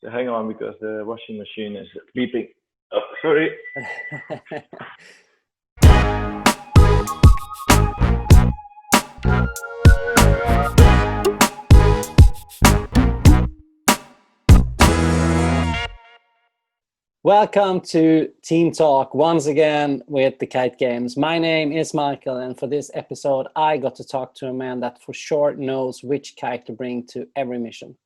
So hang on because the washing machine is beeping. Oh, sorry. Welcome to Team Talk once again with the Kite Games. My name is Michael, and for this episode, I got to talk to a man that for sure knows which kite to bring to every mission.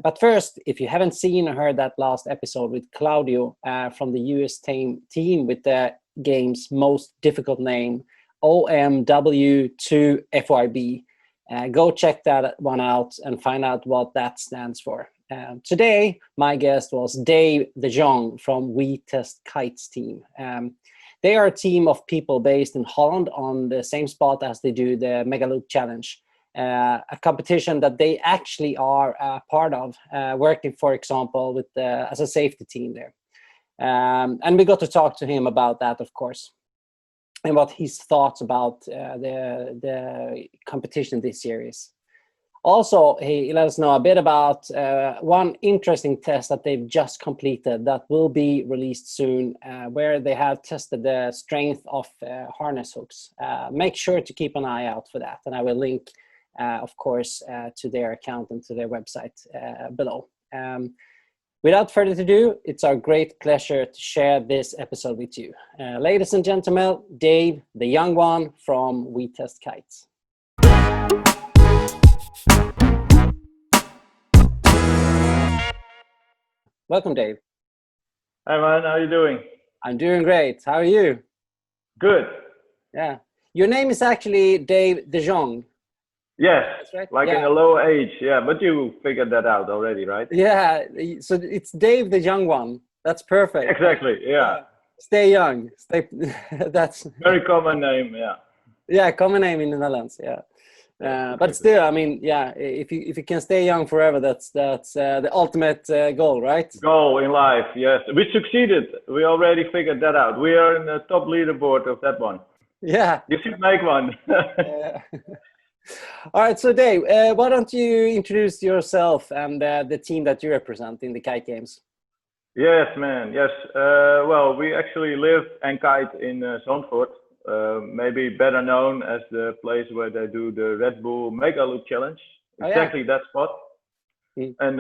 But first, if you haven't seen or heard that last episode with Claudiu from the US team with the game's most difficult name, OMW2FYB, go check that one out and find out what that stands for. Today, my guest was Dave de Jonge from We Test Kites team. They are a team of people based in Holland on the same spot as they do the Megaloop challenge, a competition that they actually are part of, working, for example, with as a safety team there. And we got to talk to him about that, of course, and what his thoughts about the competition this year is. Also, he let us know a bit about one interesting test that they've just completed that will be released soon, where they have tested the strength of harness hooks. Make sure to keep an eye out for that, and I will link, of course, to their account and to their website below. Without further ado, it's our great pleasure to share this episode with you. Ladies and gentlemen, Dave, the young one from We Test Kites. Welcome, Dave. Hi man, how are you doing? I'm doing great. How are you? Good. Yeah. Your name is actually Dave de Jonge. Yes, That's right. like in a low age. Yeah, but you figured that out already, right? Yeah. So it's Dave the young one. That's perfect. Exactly. Yeah. Stay young. Stay. That's very common name. Yeah. Yeah, common name in the Netherlands. Yeah. But still, I mean, yeah, if you can stay young forever, that's the ultimate goal, right? Goal in life, yes. We succeeded. We already figured that out. We are in the top leaderboard of that one. Yeah. You should make one. All right, so Dave, why don't you introduce yourself and the team that you represent in the Kite Games? Yes, man. Yes. Well, we actually live and kite in Zandvoort. Maybe better known as the place where they do the Red Bull Megaloop challenge. Exactly that spot. And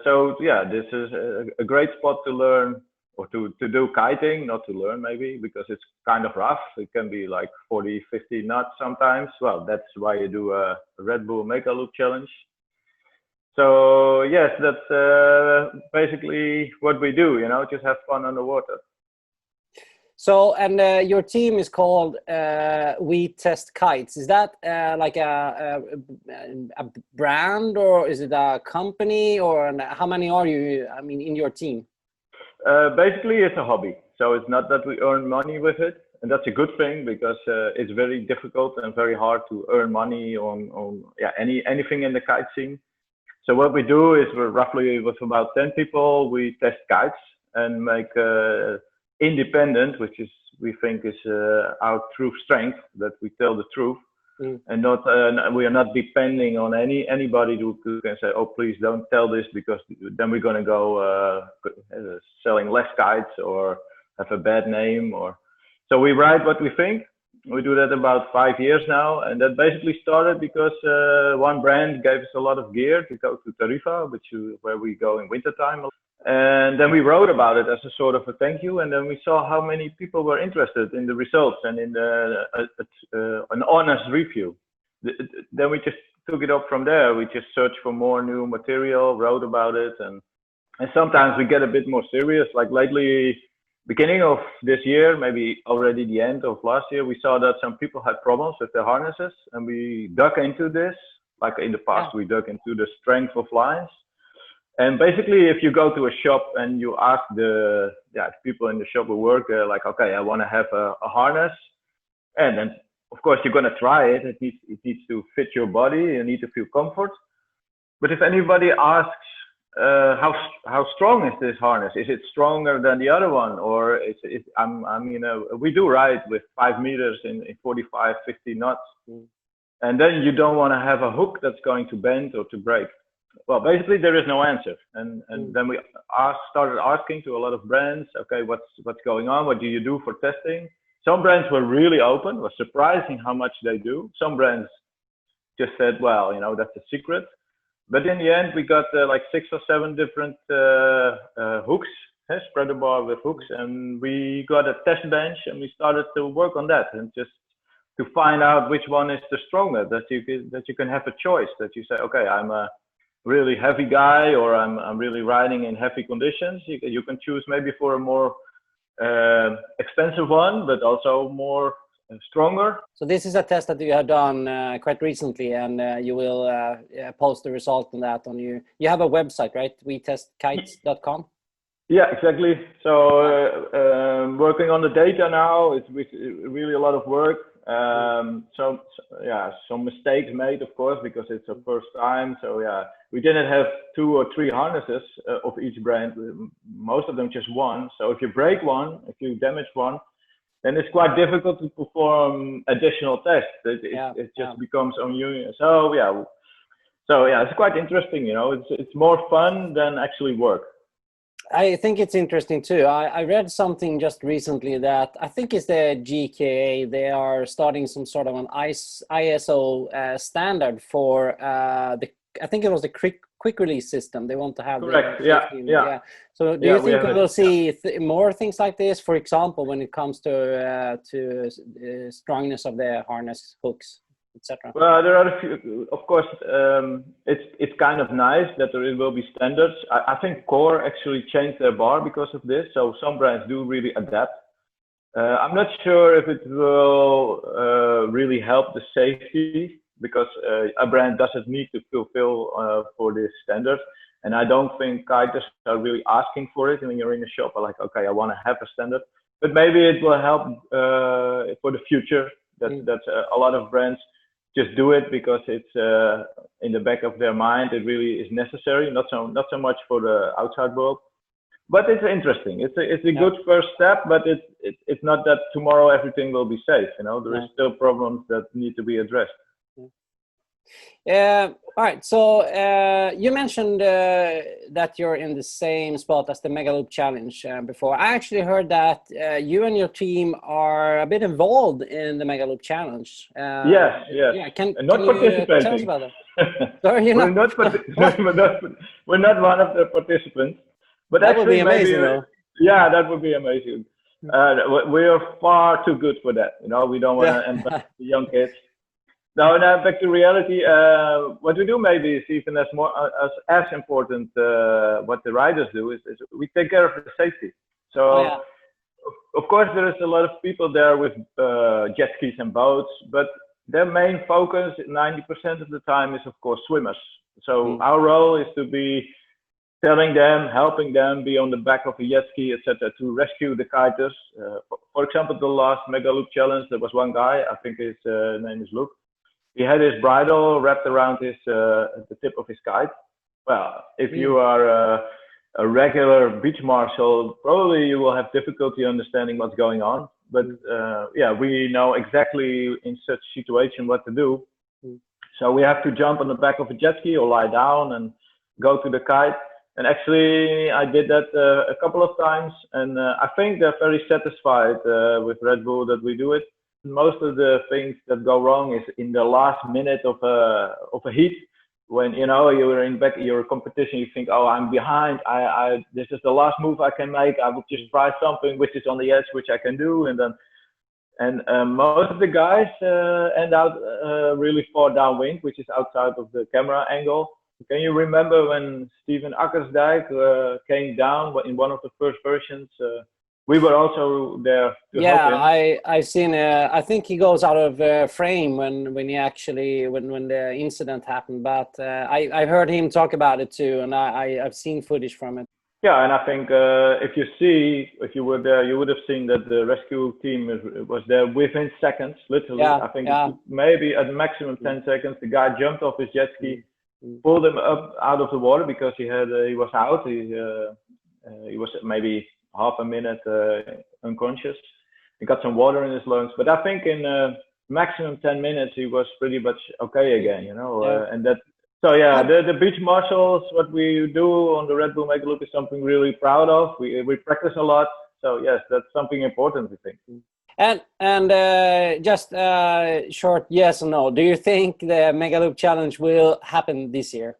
so, yeah, this is a great spot to learn or to do kiting, not to learn maybe, because it's kind of rough. It can be like 40, 50 knots sometimes. Well, that's why you do a Red Bull Megaloop challenge. So, yes, that's basically what we do, you know, just have fun on the water. So, and your team is called We Test Kites. Is that like a brand, or is it a company, or how many are you, I mean, in your team? Basically, it's a hobby. So it's not that we earn money with it. And that's a good thing, because it's very difficult and very hard to earn money on anything in the kite scene. So what we do is we're roughly with about 10 people, we test kites and make independent, which is we think is our true strength, that we tell the truth, and not we are not depending on anybody who can say, oh, please don't tell this, because then we're going to go selling less kites or have a bad name. Or so we write what we think. We do that about 5 years now, and that basically started because one brand gave us a lot of gear to go to Tarifa, where we go in wintertime. And then we wrote about it as a sort of a thank you, and then we saw how many people were interested in the results and in an honest review. Then we just took it up from there. We just searched for more new material, wrote about it, and sometimes we get a bit more serious. Like lately, beginning of this year, maybe already the end of last year, we saw that some people had problems with their harnesses, and we dug into this. Like in the past, we dug into the strength of lines. And basically, if you go to a shop and you ask the people in the shop who work, like, okay, I want to have a harness, and then of course you're gonna try it. It needs to fit your body. You need to feel comfort. But if anybody asks how strong is this harness? Is it stronger than the other one, or we do ride with 5 meters in 45, 50 knots, and then you don't want to have a hook that's going to bend or to break. well, basically there is no answer, and then we started asking to a lot of brands, okay, what's going on? What do you do for testing? Some brands were really open. It was surprising how much they do. Some brands just said, well, you know, that's a secret. But in the end, we got like 6 or 7 different hooks, spreader bar with hooks, and we got a test bench, and we started to work on that, and just to find out which one is the stronger, that you can have a choice, that you say, okay, I'm a really heavy guy, or I'm really riding in heavy conditions. You can choose maybe for a more expensive one, but also more stronger. So this is a test that you have done quite recently, and you will post the result on that on you. You have a website, right? WeTestKites.com. Yeah, exactly. So working on the data now, it's really a lot of work. So yeah, some mistakes made, of course, because it's a first time. So yeah, we didn't have 2 or 3 harnesses of each brand. Most of them just one. So if you break one, if you damage one, then it's quite difficult to perform additional tests. It just becomes ununion. So yeah, it's quite interesting. You know, it's more fun than actually work. I think it's interesting too. I read something just recently that I think it's the GKA. They are starting some sort of an ISO standard for I think it was the quick release system. They want to have. Correct. Yeah. So do you think we will see more things like this? For example, when it comes to strongness of the harness hooks, etc. Well, there are a few, of course. It's kind of nice that there will be standards. I think Core actually changed their bar because of this. So some brands do really adapt. I'm not sure if it will really help the safety, because a brand doesn't need to fulfill for this standard. And I don't think kiters are really asking for it. When you're in a shop, are like, okay, I want to have a standard. But maybe it will help for the future. That a lot of brands just do it because it's in the back of their mind. It really is necessary, not so much for the outside world. But it's interesting. It's a good first step, but it's not that tomorrow everything will be safe. You know, there is still problems that need to be addressed. All right. So you mentioned that you're in the same spot as the Megaloop Challenge before. I actually heard that you and your team are a bit involved in the Megaloop Challenge. Yes. Yeah. Can you tell us about that? Sorry, we're not one of the participants. But that actually, would be amazing, though. Yeah, that would be amazing. We are far too good for that. You know, we don't want to embarrass the young kids. Now, back to reality. What we do maybe is even as important. What the riders do is we take care of the safety. So, of course, there is a lot of people there with jet skis and boats, but their main focus 90% of the time is, of course, swimmers. So our role is to be telling them, helping them be on the back of a jet ski, etc., to rescue the kiters. For example, the last Megaloop Challenge, there was one guy, I think his name is Luke. He had his bridle wrapped around the tip of his kite. Well, if you are a regular beach marshal, probably you will have difficulty understanding what's going on. But we know exactly in such situation what to do. So we have to jump on the back of a jet ski or lie down and go to the kite. And actually, I did that a couple of times, and I think they're very satisfied with Red Bull that we do it. Most of the things that go wrong is in the last minute of a heat, when you know you're in back your competition. You think, oh, I'm behind. This is the last move I can make. I will just try something which is on the edge, which I can do, and most of the guys end out really far downwind, which is outside of the camera angle. Can you remember when Steven Akkersdijk came down in one of the first versions? We were also there to help him. I've seen. I think he goes out of frame when the incident happened. But I heard him talk about it too, and I've seen footage from it. Yeah, and I think if you were there, you would have seen that the rescue team was there within seconds, literally. Yeah, I think maybe at maximum 10 seconds. The guy jumped off his jet ski, pulled him up out of the water because he was out. He was maybe half a minute unconscious. He got some water in his lungs, but I think in maximum 10 minutes he was pretty much okay again, you know. And So yeah, How, the beach marshals, what we do on the Red Bull Megaloop is something really proud of. We practice a lot. So yes, that's something important, I think. and just short yes or no. Do you think the Megaloop Challenge will happen this year?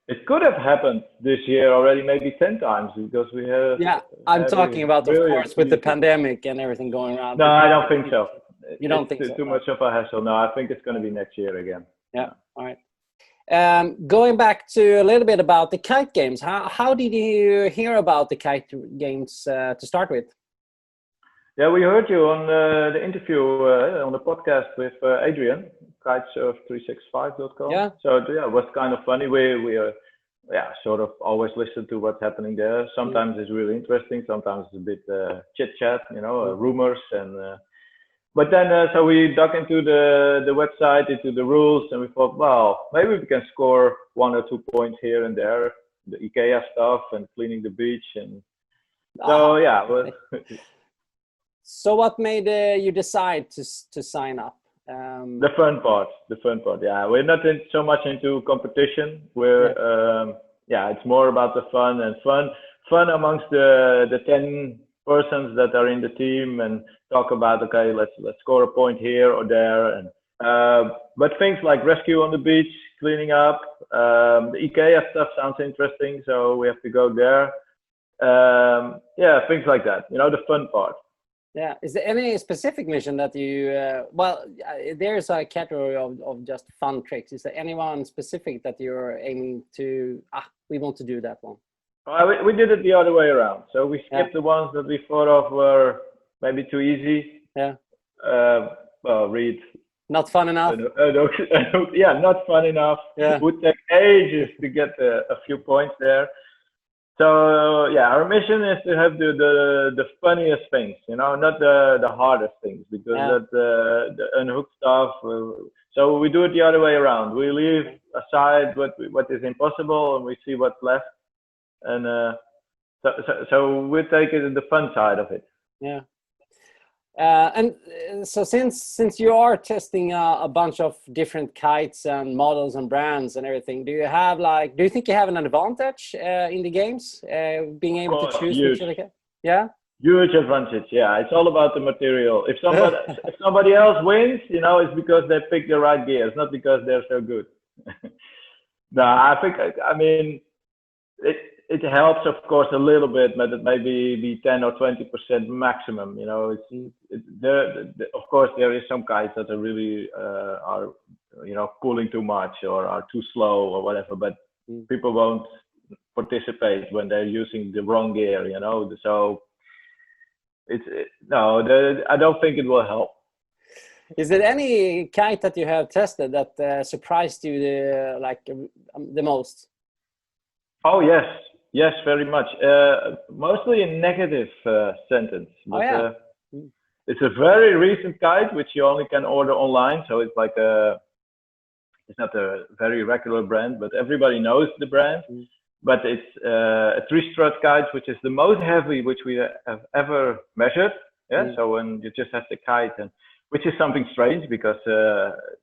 It could have happened this year already, maybe 10 times, because we have Yeah, I'm had talking a about, of brilliant course, with the season. pandemic and everything going around. No, I don't think so. You don't It's think so? too No. much of a hassle. No, I think it's going to be next year again. Yeah. All right. Going back to a little bit about the kite games. How did you hear about the kite games to start with? Yeah, we heard you on the interview on the podcast with Adrian, kitesurf365.com. Yeah. So yeah, it was kind of funny. We yeah, sort of always listen to what's happening there. Sometimes it's really interesting. Sometimes it's a bit chit chat, rumors and. But then, so we dug into the website, into the rules, and we thought, well, maybe we can score 1 or 2 points here and there, the IKEA stuff and cleaning the beach, and so yeah. So what made you decide to sign up? The fun part. Yeah, we're not so much into competition. Yeah, it's more about the fun and fun amongst the 10 persons that are in the team and talk about, okay, let's score a point here or there, and but things like rescue on the beach, cleaning up, the IKEA stuff sounds interesting, so we have to go there. Yeah, things like that. The fun part. Yeah, is there any specific mission that you? There's a category of just fun tricks. Is there anyone specific that you're aiming to? We want to do that one. We did it the other way around. So we skipped the ones that we thought of were maybe too easy. Yeah. Well, read. Not fun enough. Yeah, not fun enough. Yeah. It would take ages to get a few points there. So yeah, our mission is to have the funniest things, not the hardest things, because that the unhooked stuff. So we do it the other way around. We leave aside what is impossible, and we see what's left. And so we take it the fun side of it. Yeah. And so since you are testing a bunch of different kites and models and brands and everything, do you think you have an advantage in the games, being able to choose which other kite? Yeah. Huge advantage. Yeah, it's all about the material. If somebody else wins, it's because they picked the right gear. It's not because they're so good. No, I mean, it helps, of course, a little bit, but it may be 10 or 20% maximum. Of course, there is some kites that are really are pulling too much or are too slow or whatever, but people won't participate when they're using the wrong gear. So I don't think it will help. Is there any kite that you have tested that surprised you the most? Oh yes, very much. Mostly a negative sentence. But, it's a very recent kite which you only can order online. So it's like it's not a very regular brand, but everybody knows the brand. But it's a 3-strut kite, which is the most heavy which we have ever measured. Yeah. So when you just have the kite, and which is something strange because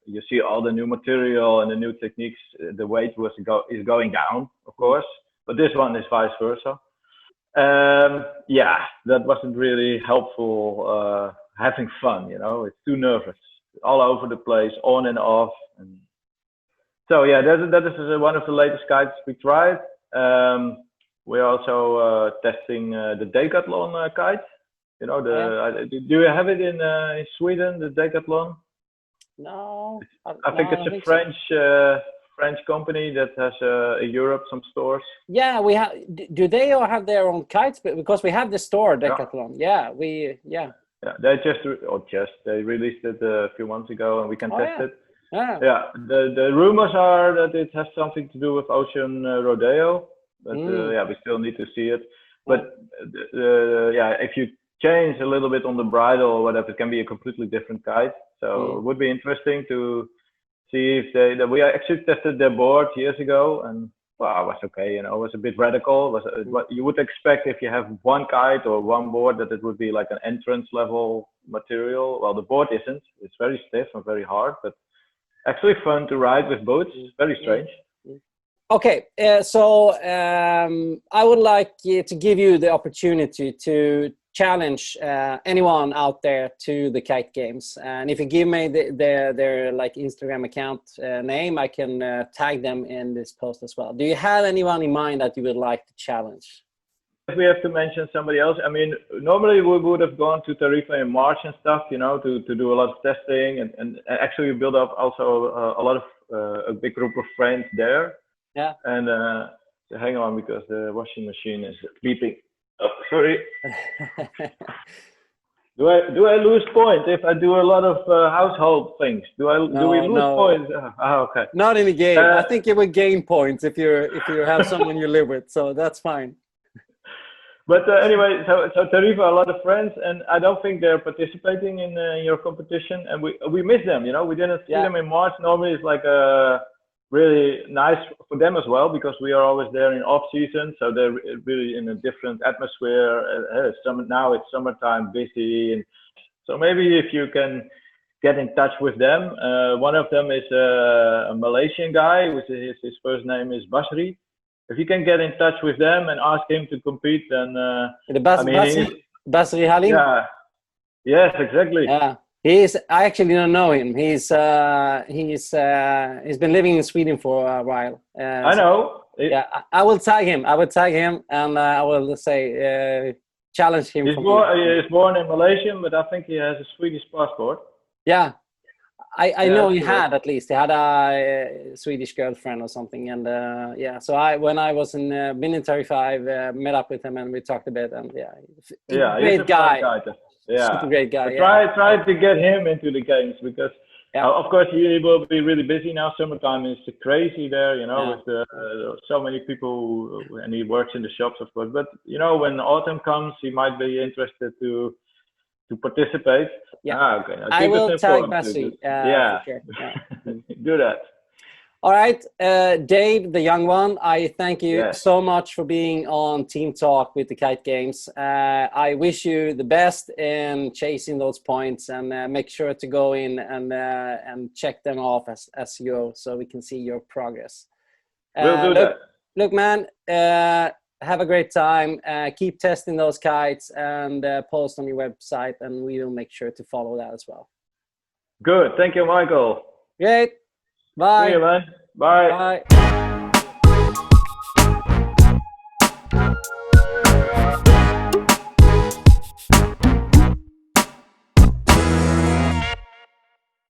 you see all the new material and the new techniques, the weight is going down, of course, but this one is vice versa. Yeah, that wasn't really helpful. Having fun, it's too nervous, all over the place, on and off. And so yeah, that is one of the latest kites we tried. We're also testing the Decathlon kite. Do you have it in Sweden, the Decathlon? No, I think it's a French company that has in Europe some stores. Yeah, we have. Do they all have their own kites? Because we have the store Decathlon. Yeah, Yeah, they released it a few months ago, and we can test it. Yeah. The rumors are that it has something to do with Ocean Rodeo, but we still need to see it. But if you change a little bit on the bridle or whatever, it can be a completely different kite. So it would be interesting to see if we actually tested their board years ago, and well, it was okay. It was a bit radical. It was what you would expect if you have one kite or one board, that it would be like an entrance level material. Well, the board isn't. It's very stiff and very hard, but actually fun to ride with boats. Very strange. Okay, so I would like to give you the opportunity to challenge anyone out there to the Kite Games, and if you give me their like Instagram account name, I can tag them in this post as well. Do you have anyone in mind that you would like to challenge? If we have to mention somebody else, I mean, normally we would have gone to Tarifa in March and stuff, you know, to do a lot of testing, and actually we built up also a lot of a big group of friends there. Yeah. And hang on, because the washing machine is beeping. Oh, sorry. Do I lose points if I do a lot of household things? Do we lose points? Okay. Not in the game. I think you would gain points if you have someone you live with, so that's fine. But anyway, so Tarifa, a lot of friends, and I don't think they're participating in your competition, and we miss them. You know, we didn't see them in March. Normally, it's like really nice for them as well, because we are always there in off season, so they're really in a different atmosphere. Now it's summertime, busy, and so maybe if you can get in touch with them. One of them is a Malaysian guy, which his first name is Basri. If you can get in touch with them and ask him to compete, then Basri Halim. Yeah. Yes, exactly. Yeah. I actually don't know him. He's been living in Sweden for a while. I know. Yeah, I will tag him. And I will say challenge him. He is born in Malaysia, but I think he has a Swedish passport. Yeah, I know he had at least. He had a Swedish girlfriend or something, and So when I was been in Tarifa, I met up with him and we talked a bit. And great guy. Super great guy. Try to get him into the games, because of course he will be really busy now. Summertime is crazy there, you know, with so many people, and he works in the shops, of course. But you know, when autumn comes, he might be interested to participate. Yeah, okay. I will tag Basri. Yeah. Sure. Do that. All right, Dave, the young one, I thank you so much for being on Team Talk with the Kite Games. I wish you the best in chasing those points, and make sure to go in and check them off as you go, so we can see your progress. We'll do that. Look, man, have a great time. Keep testing those kites and post on your website, and we will make sure to follow that as well. Good. Thank you, Michael. Great. Bye. See you, man. Bye. Bye.